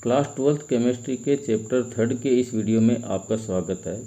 Class 12th chemistry के chapter 3 के इस वीडियो में आपका स्वागत है।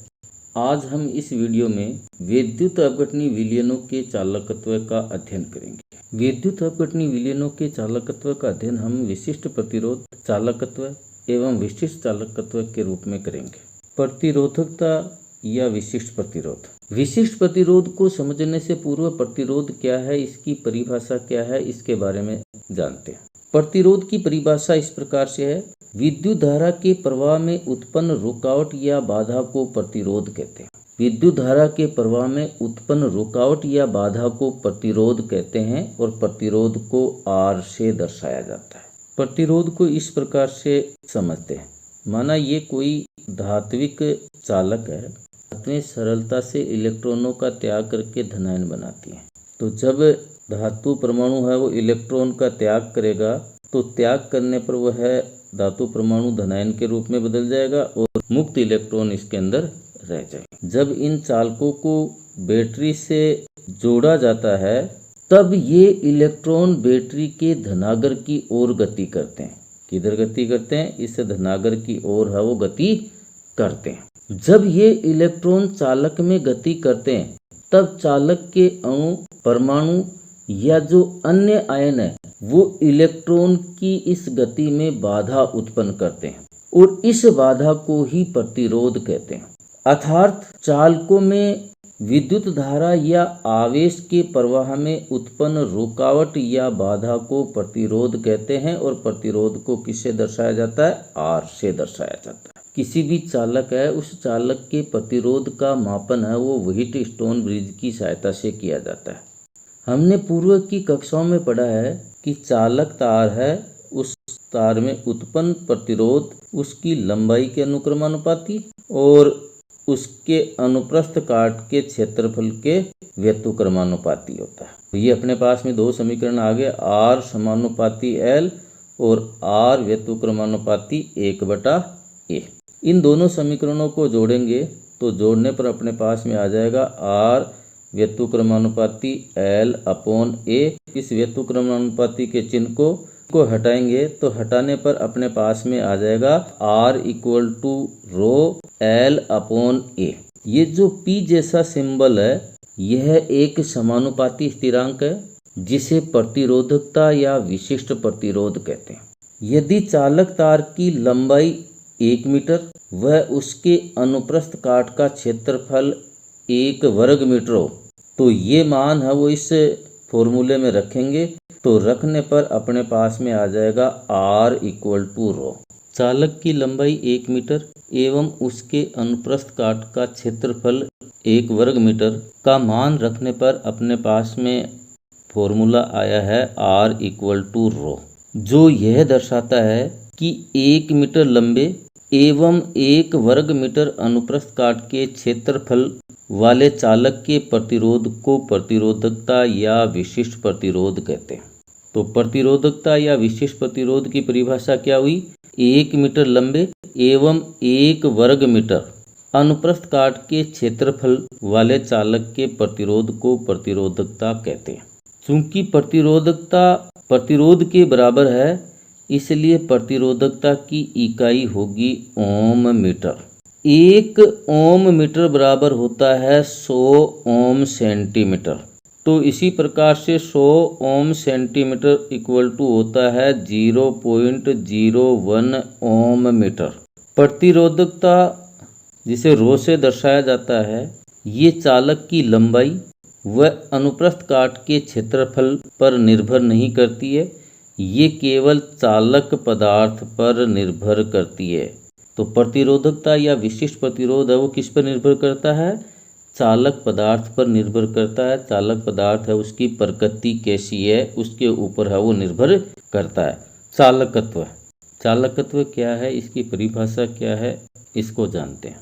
आज हम इस वीडियो में विद्युत अपघटनी विलयनों के चालकत्व का अध्ययन करेंगे। विद्युत अपघटनी विलयनों के चालकत्व का अध्ययन हम विशिष्ट प्रतिरोध, चालकत्व एवं विशिष्ट चालकत्व के रूप में करेंगे। प्रतिरोधकता या विशिष्ट प्रतिरोध। विशिष्ट प्रतिरोध को समझने से पूर्व प्रतिरोध क्या है, इसकी परिभाषा क्या है, इसके बारे में जानते हैं। प्रतिरोध की परिभाषा इस प्रकार से है, विद्युत धारा के प्रवाह में उत्पन्न रुकावट या बाधा को प्रतिरोध कहते हैं। विद्युत धारा के प्रवाह में उत्पन्न रुकावट या बाधा को प्रतिरोध कहते हैं और प्रतिरोध को R से दर्शाया जाता है। प्रतिरोध को इस प्रकार से समझते हैं, माना ये कोई धात्विक चालक है, धातुएं सरलता से इलेक्ट्रॉनों का त्याग करके धनायन बनाती हैं। तो जब धातु परमाणु है वो इलेक्ट्रॉन का त्याग करेगा तो त्याग करने पर वह धातु परमाणु धनायन के रूप में बदल जाएगा और मुक्त इलेक्ट्रॉन इसके अंदर रह जाएगा। जब इन चालकों को बैटरी से जोड़ा जाता है तब ये इलेक्ट्रॉन बैटरी के धनागर की ओर गति करते हैं। किधर गति करते हैं? इस धनागर की ओर है वो गति करते हैं। जब ये इलेक्ट्रॉन चालक में गति करते हैं तब चालक के अणु, परमाणु या जो अन्य आयन है वो इलेक्ट्रॉन की इस गति में बाधा उत्पन्न करते हैं और इस बाधा को ही प्रतिरोध कहते हैं। अर्थात चालकों में विद्युत धारा या आवेश के प्रवाह में उत्पन्न रुकावट या बाधा को प्रतिरोध कहते हैं और प्रतिरोध को किससे दर्शाया जाता है? R से दर्शाया जाता है। किसी भी चालक है, उस चालक के प्रतिरोध का मापन है वो व्हीटस्टोन ब्रिज की सहायता से किया जाता है। हमने पूर्व की कक्षाओं में पढ़ा है कि चालक तार है, उस तार में उत्पन्न प्रतिरोध उसकी लंबाई के अनुक्रमानुपाती और उसके अनुप्रस्थ काट के क्षेत्रफल के व्यतिक्रमानुपाती होता है। तो ये अपने पास में दो समीकरण आ गए, R समानुपाती L और R व्यतिक्रमानुपाती 1/A। इन दोनों समीकरणों को जोड़ेंगे तो जोड़ने पर अपने पास में आ जाएगा R व्यतिक्रमानुपाती L/A। इस व्यतिक्रमानुपाती के चिन्ह को हटाएंगे तो हटाने पर अपने पास में आ जाएगा R = ρ L/A। ये जो P जैसा सिंबल है यह एक समानुपाती स्थिरांक है जिसे प्रतिरोधकता या विशिष्ट प्रतिरोध कहते हैं। यदि चालक तार की लंबाई 1 मीटर व उसके अनुप्रस्थ काट का क्षेत्रफल 1 वर्ग मीटर हो तो ये मान है वो इस फॉर्मूले में रखेंगे तो रखने पर अपने पास में आ जाएगा R = ρ। चालक की लंबाई 1 मीटर एवं उसके अनुप्रस्थ काट का क्षेत्रफल 1 वर्ग मीटर का मान रखने पर अपने पास में फॉर्मूला आया है R = ρ, जो यह दर्शाता है कि 1 मीटर लंबे एवं 1 वर्ग मीटर अनुप्रस्थ काट के क्षेत्रफल वाले चालक के प्रतिरोध को प्रतिरोधकता या विशिष्ट प्रतिरोध कहते हैं। तो प्रतिरोधकता या विशिष्ट प्रतिरोध की परिभाषा क्या हुई? 1 मीटर लंबे एवं 1 वर्ग मीटर अनुप्रस्थ काट के क्षेत्रफल वाले चालक के प्रतिरोध को प्रतिरोधकता कहते हैं। चूंकि प्रतिरोधकता प्रतिरोध के बराबर है इसलिए प्रतिरोधकता की इकाई होगी ओम मीटर। 1 ओम मीटर बराबर होता है 100 ओम सेंटीमीटर। तो इसी प्रकार से 100 ओम सेंटीमीटर = होता है 0.01 ओम मीटर। प्रतिरोधकता जिसे ρ से दर्शाया जाता है ये चालक की लंबाई व अनुप्रस्थ काट के क्षेत्रफल पर निर्भर नहीं करती है, ये केवल चालक पदार्थ पर निर्भर करती है। तो प्रतिरोधकता या विशिष्ट प्रतिरोध है वो किस पर निर्भर करता है? चालक पदार्थ पर निर्भर करता है। चालक पदार्थ है उसकी प्रकृति कैसी है उसके ऊपर है वो निर्भर करता है। चालकत्व, चालकत्व क्या है, इसकी परिभाषा क्या है, इसको जानते हैं।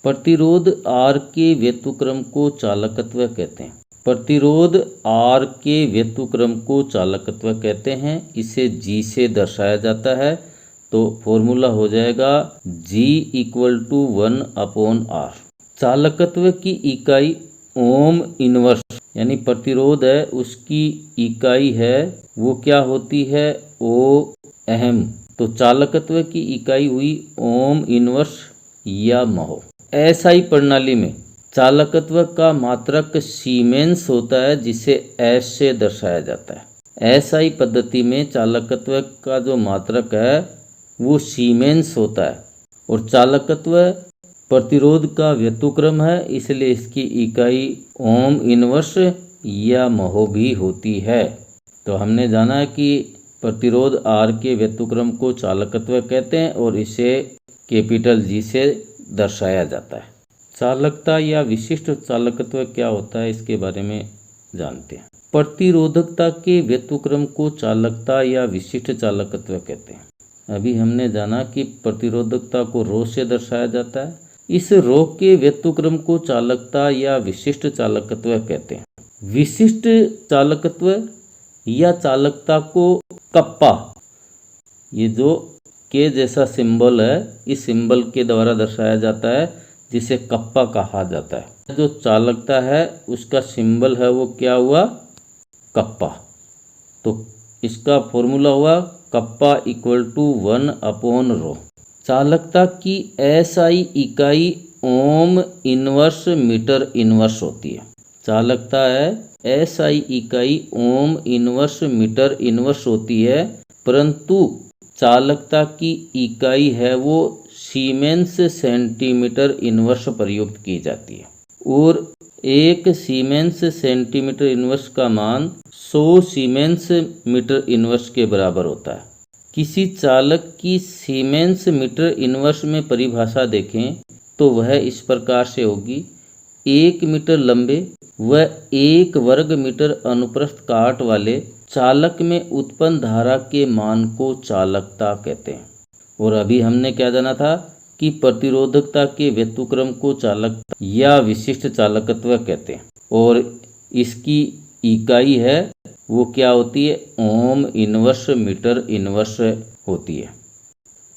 प्रतिरोध R के व्यतिक्रम को चालकत्व कहते हैं। प्रतिरोध R के व्यतिक्रम को चालकत्व कहते हैं। इसे G से दर्शाया जाता है तो फॉर्मूला हो जाएगा G = 1/R। चालकत्व की इकाई ओम इनवर्स यानी प्रतिरोध है उसकी इकाई है वो क्या होती है? O अहम तो चालकत्व की इकाई हुई ओम इनवर्स या महो। एसआई प्रणाली में चालकत्व का मात्रक सीमेंस होता है, जिसे एस से दर्शाया जाता है। एसआई पद्धति में चालकत्व का जो मात्रक है वो सीमेंस होता है और चालकत्व प्रतिरोध का व्युत्क्रम है, इसलिए इसकी इकाई ओम इनवर्स या महो भी होती है। तो हमने जाना है कि प्रतिरोध आर के व्युत्क्रम को चालकत्व कहते हैं और इसे कैपिटल जी से दर्शाया जाता है। चालकता या विशिष्ट चालकत्व क्या होता है, इसके बारे में जानते हैं। प्रतिरोधकता के व्युत्क्रम को चालकता या विशिष्ट चालकत्व कहते हैं। अभी हमने जाना कि प्रतिरोधकता को रो से दर्शाया जाता है। इस रो के व्युत्क्रम को चालकता या विशिष्ट चालकत्व कहते हैं। विशिष्ट चालकत्व या चालकता को कप्पा, ये जो के जैसा सिंबल है, इस सिंबल के द्वारा दर्शाया जाता है, जिसे कप्पा कहा जाता है। जो चालकता है उसका सिंबल है वो क्या हुआ, कप्पा। तो इसका फॉर्मूला हुआ कप्पा इक्वल टू 1/रो। चालकता की एसआई इकाई ओम इनवर्स मीटर इनवर्स होती है। चालकता है एसआई इकाई ओम इनवर्स मीटर इनवर्स होती है, परंतु चालकता की इकाई है वो सीमेंस सेंटीमीटर इनवर्स प्रयुक्त की जाती है और एक सीमेंस सेंटीमीटर इनवर्स का मान 100 सीमेंस मीटर इनवर्स के बराबर होता है। किसी चालक की सीमेंस मीटर इनवर्स में परिभाषा देखें तो वह इस प्रकार से होगी। 1 मीटर लंबे व 1 वर्ग मीटर अनुप्रस्थ काट वाले चालक में उत्पन्न धारा के मान को चालकता कहते हैं। और अभी हमने क्या जाना था कि प्रतिरोधकता के व्युत्क्रम को चालकता या विशिष्ट चालकत्व कहते हैं और इसकी इकाई है वो क्या होती है, ओम इनवर्स मीटर इनवर्स होती है।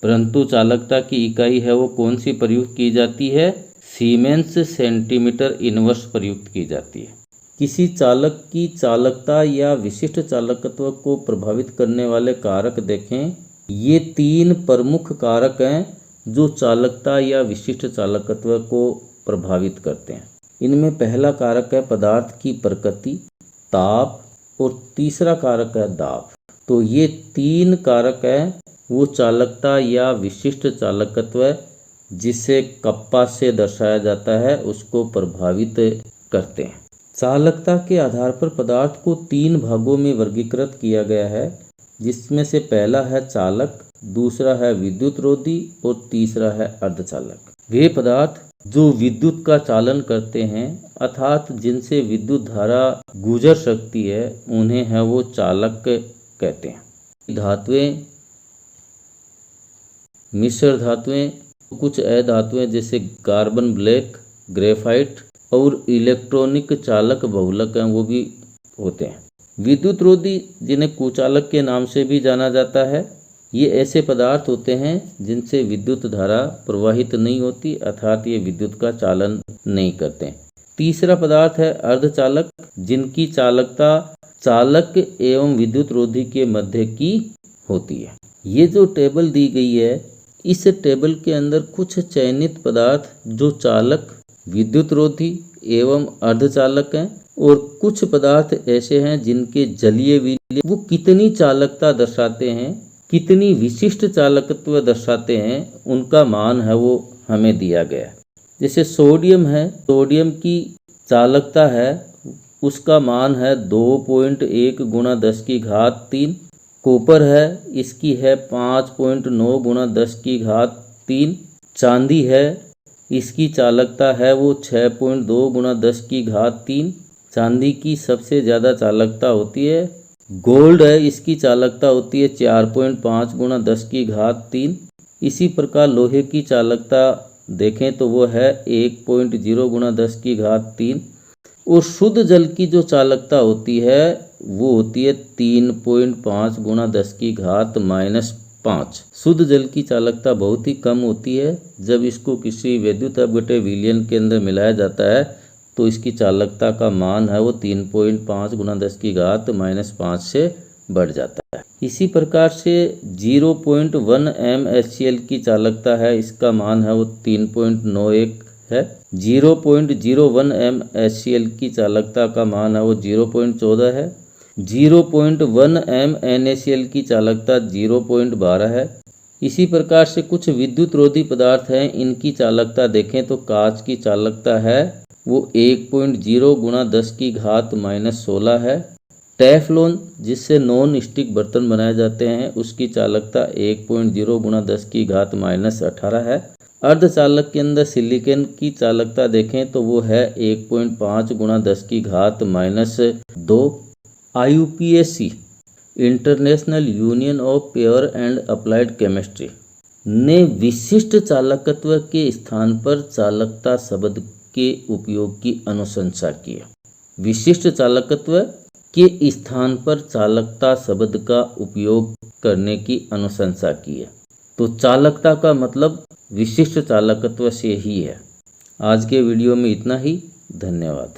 परंतु चालकता की इकाई है वो कौन सी प्रयुक्त की जाती है, सीमेंस सेंटीमीटर इनवर्स प्रयुक्त की जाती है। किसी चालक की चालकता या विशिष्ट चालकत्व को प्रभावित करने वाले कारक देखें। ये 3 प्रमुख कारक हैं जो चालकता या विशिष्ट चालकत्व को प्रभावित करते हैं। इनमें पहला कारक है पदार्थ की प्रकृति, ताप, और तीसरा कारक है दाब। तो ये 3 कारक हैं वो चालकता या विशिष्ट चालकत्व जिसे कप्पा से दर्शाया जाता है उसको प्रभावित करते हैं। चालकता के आधार पर पदार्थ को 3 भागों में वर्गीकृत किया गया है, जिसमें से पहला है चालक, दूसरा है विद्युत रोधी और तीसरा है अर्धचालक। वे पदार्थ जो विद्युत का चालन करते हैं अर्थात जिनसे विद्युत धारा गुजर सकती है उन्हें है वो चालक कहते हैं। धातुएं, मिश्र धातुएं, कुछ अधातुएं जैसे कार्बन ब्लैक, ग्रेफाइट और इलेक्ट्रॉनिक चालक बहुलक हैं वो भी होते हैं। विद्युत रोधी जिन्हें कुचालक के नाम से भी जाना जाता है, ये ऐसे पदार्थ होते हैं जिनसे विद्युत धारा प्रवाहित नहीं होती अर्थात ये विद्युत का चालन नहीं करते। तीसरा पदार्थ है अर्धचालक, जिनकी चालकता चालक एवं विद्युत रोधी के मध्य की होती है। ये जो टेबल दी गई है इस टेबल के अंदर कुछ चयनित पदार्थ जो चालक, विद्युत रोधी एवं अर्धचालक हैं और कुछ पदार्थ ऐसे हैं जिनके जलीय विलय वो कितनी चालकता दर्शाते हैं, कितनी विशिष्ट चालकत्व दर्शाते हैं, उनका मान है वो हमें दिया गया। जैसे सोडियम है, सोडियम की चालकता है उसका मान है 2.1 × 10⁻³ कॉपर है इसकी है 5.9 × 10⁻³ चांदी है इसकी चालकता है वो 6.2 × 10⁻³ चांदी की सबसे ज़्यादा चालकता होती है। गोल्ड है इसकी चालकता होती है 4.5 × 10⁻³ इसी प्रकार लोहे की चालकता देखें तो वो है 1.0 × 10⁻³ और शुद्ध जल की जो चालकता होती है वो होती है 3.5 × 10⁻⁻5। शुद्ध जल की चालकता बहुत ही कम होती है। जब इसको किसी वैद्युत अपघट्य विलयन के अंदर मिलाया जाता है तो इसकी चालकता का मान है वो 3.5 × 10⁻⁻5 से बढ़ जाता है। इसी प्रकार से 0.1 m HCl की चालकता है, इसका मान है वो 3.91 है। 0.01 m HCl की चालकता का मान है वो 0.14 है। 0.1 m NaCl की चालकता 0.12 है। इसी प्रकार से कुछ विद्युत रोधी पदार्थ हैं, इनकी चालकता देखें तो कांच की चालकता है वो 1.0 गुणा 10 की घात -16 है। टेफ्लॉन जिससे नॉन स्टिक बर्तन बनाए जाते हैं उसकी चालकता 1.0 गुणा 10 की घात -18 है। अर्धचालक के अंदर सिलिकॉन की चालकता देखें तो वो है 1.5 गुणा 10 की घात -2। IUPAC international union of pure and applied chemistry ने विशिष्ट चालकत्व के स्थान पर चालकता शब्द के उपयोग की अनुशंसा की है। विशिष्ट चालकत्व के स्थान पर चालकता शब्द का उपयोग करने की अनुशंसा की है। तो चालकता का मतलब विशिष्ट चालकत्व से ही है। आज के वीडियो में इतना ही। धन्यवाद।